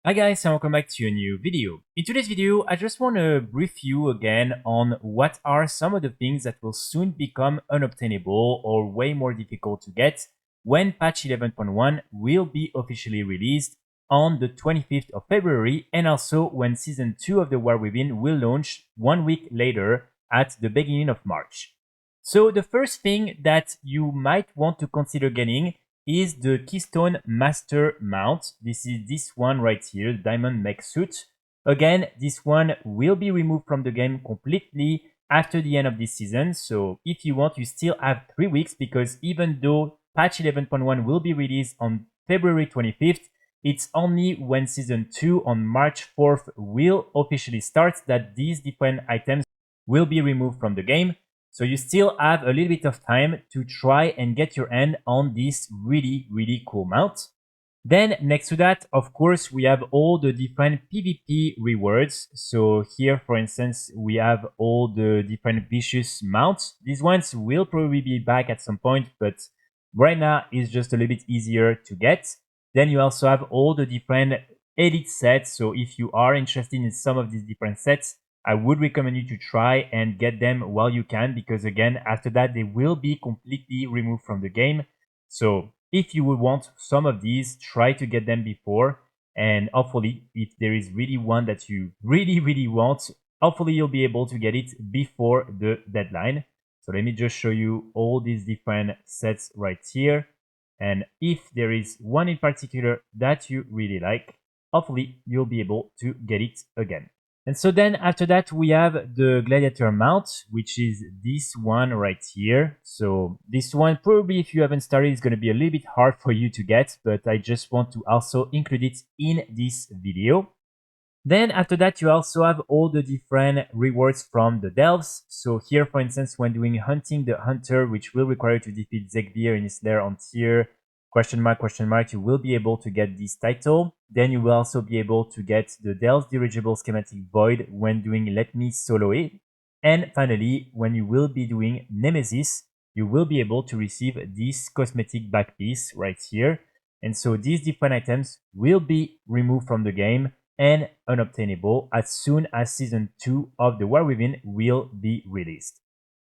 Hi guys and welcome back to a new video. In today's video, I just want to brief you again on what are some of the things that will soon become unobtainable or way more difficult to get when patch 11.1 will be officially released on the 25th of February, and also when season 2 of the War Within will launch 1 week later at the beginning of March. So the first thing that you might want to consider getting is the Keystone Master Mount. This is this one right here, the Diamond Mechsuit. Again, this one will be removed from the game completely after the end of this season. So if you want, you still have 3 weeks, because even though patch 11.1 will be released on February 25th, it's only when season 2 on March 4th will officially start that these different items will be removed from the game. So you still have a little bit of time to try and get your hand on this really cool mount. Then next to that, of course, we have all the different PvP rewards. So here, for instance, we have all the different vicious mounts. These ones will probably be back at some point, but right now it's just a little bit easier to get. Then you also have all the different edit sets. So if you are interested in some of these different sets, I would recommend you to try and get them while you can, because again, after that, they will be completely removed from the game. So if you would want some of these, try to get them before. And hopefully, if there is really one that you really want, hopefully you'll be able to get it before the deadline. So let me just show you all these different sets right here. And if there is one in particular that you really like, hopefully you'll be able to get it again. And so then after that, we have the Gladiator mount, which is this one right here. So this one, probably if you haven't started, is going to be a little bit hard for you to get, but I just want to also include it in this video. Then after that, you also have all the different rewards from the delves. So here, for instance, when doing Hunting the Hunter, which will require you to defeat Zkvir in his lair on tier question mark, you will be able to get this title. Then you will also be able to get the Delves Dirigible Schematic Void when doing Let Me Solo It. And finally, when you will be doing Nemesis, you will be able to receive this cosmetic back piece right here. And so these different items will be removed from the game and unobtainable as soon as season 2 of the War Within will be released.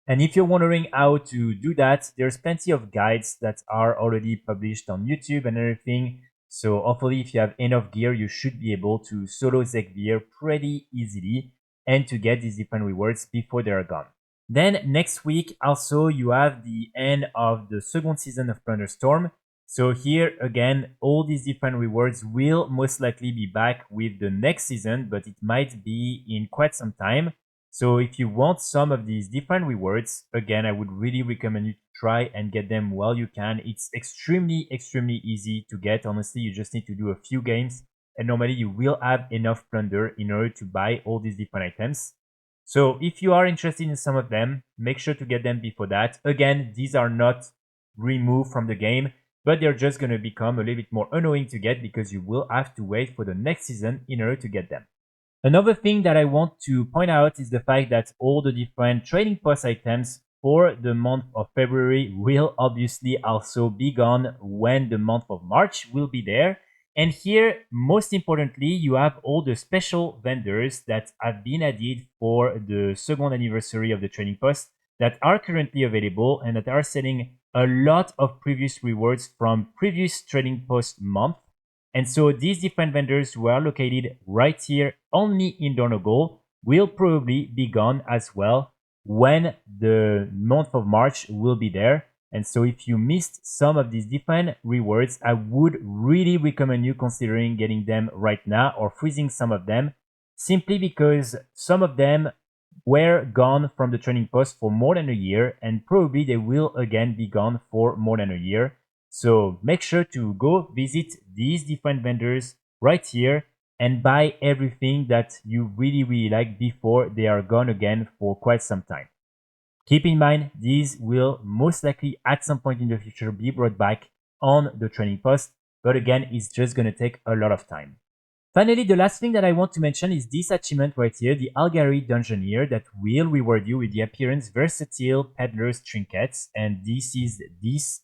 And if you're wondering how to do that, there's plenty of guides that are already published on YouTube and everything. So hopefully if you have enough gear, you should be able to solo Zkvir pretty easily and to get these different rewards before they are gone. Then next week also you have the end of the second season of Plunderstorm. So here again, all these different rewards will most likely be back with the next season, but it might be in quite some time. So if you want some of these different rewards, again, I would really recommend you to try and get them while you can. It's extremely easy to get. Honestly, you just need to do a few games, and normally you will have enough plunder in order to buy all these different items. So if you are interested in some of them, make sure to get them before that. Again, these are not removed from the game, but they're just going to become a little bit more annoying to get because you will have to wait for the next season in order to get them. Another thing that I want to point out is the fact that all the different trading post items for the month of February will obviously also be gone when the month of March will be there. And here, most importantly, you have all the special vendors that have been added for the second anniversary of the trading post that are currently available and that are selling a lot of previous rewards from previous trading post month. And so these different vendors who are located right here only in Donegal will probably be gone as well when the month of March will be there. And so if you missed some of these different rewards, I would really recommend you considering getting them right now or freezing some of them, simply because some of them were gone from the trading post for more than a year, and probably they will again be gone for more than a year. So make sure to go visit these different vendors right here and buy everything that you really like before they are gone again for quite some time. Keep in mind, these will most likely at some point in the future be brought back on the trading post, but again, it's just going to take a lot of time. Finally, the last thing that I want to mention is this achievement right here, the Algari Dungeoneer, that will reward you with the appearance Versatile Peddler's Trinkets, and this is this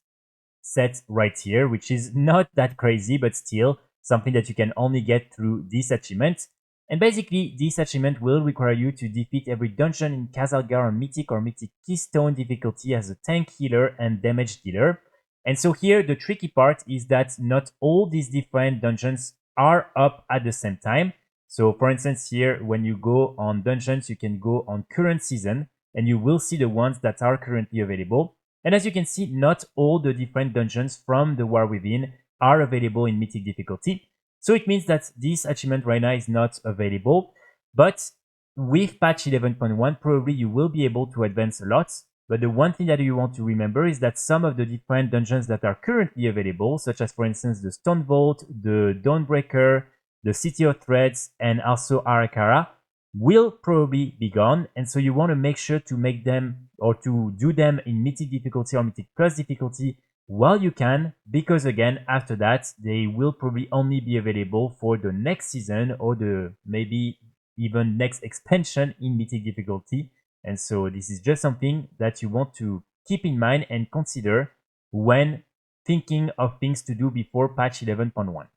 set right here, which is not that crazy, but still, something that you can only get through this achievement. And basically, this achievement will require you to defeat every dungeon in Khazalgar on Mythic or Mythic Keystone difficulty as a tank healer and damage dealer. And so here, the tricky part is that not all these different dungeons are up at the same time. So for instance, here, when you go on dungeons, you can go on current season and you will see the ones that are currently available. And as you can see, not all the different dungeons from the War Within are available in Mythic difficulty. So it means that this achievement right now is not available, but with patch 11.1, probably you will be able to advance a lot. But the one thing that you want to remember is that some of the different dungeons that are currently available, such as for instance the Stone Vault, the Dawnbreaker, the City of Threads, and also Arakara, will probably be gone. And so you want to make sure to make them or to do them in Mythic difficulty or Mythic Plus difficulty while you can, because again, after that, they will probably only be available for the next season or the maybe even next expansion in Mythic difficulty. And so this is just something that you want to keep in mind and consider when thinking of things to do before patch 11.1.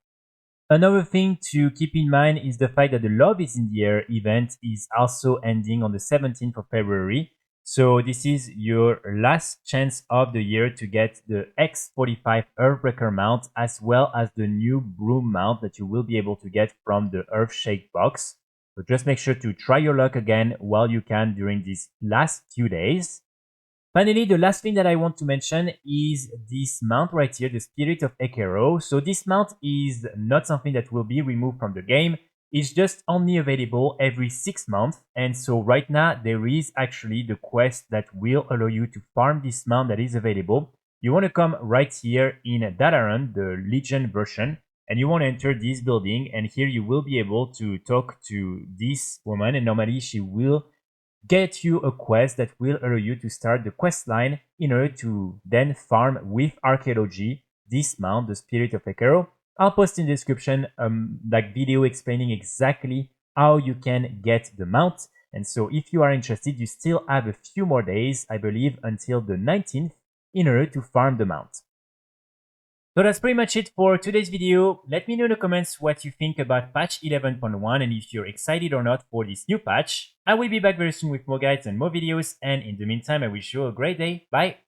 Another thing to keep in mind is the fact that the Love is in the Air event is also ending on the 17th of February. So this is your last chance of the year to get the X45 Earthbreaker mount as well as the new Broom mount that you will be able to get from the Earthshake box. So just make sure to try your luck again while you can during these last few days. Finally, the last thing that I want to mention is this mount right here, the Spirit of Eche'ro. So this mount is not something that will be removed from the game. It's just only available every 6 months. And so right now, there is actually the quest that will allow you to farm this mount that is available. You want to come right here in Dalaran, the Legion version, and you want to enter this building. And here you will be able to talk to this woman, and normally she will get you a quest that will allow you to start the quest line in order to then farm with archaeology this mount, the Spirit of Eche'ro. I'll post in the description like video explaining exactly how you can get the mount. And so if you are interested, you still have a few more days, I believe, until the 19th in order to farm the mount. So that's pretty much it for today's video. Let me know in the comments what you think about patch 11.1 and if you're excited or not for this new patch. I will be back very soon with more guides and more videos, and in the meantime I wish you a great day. Bye!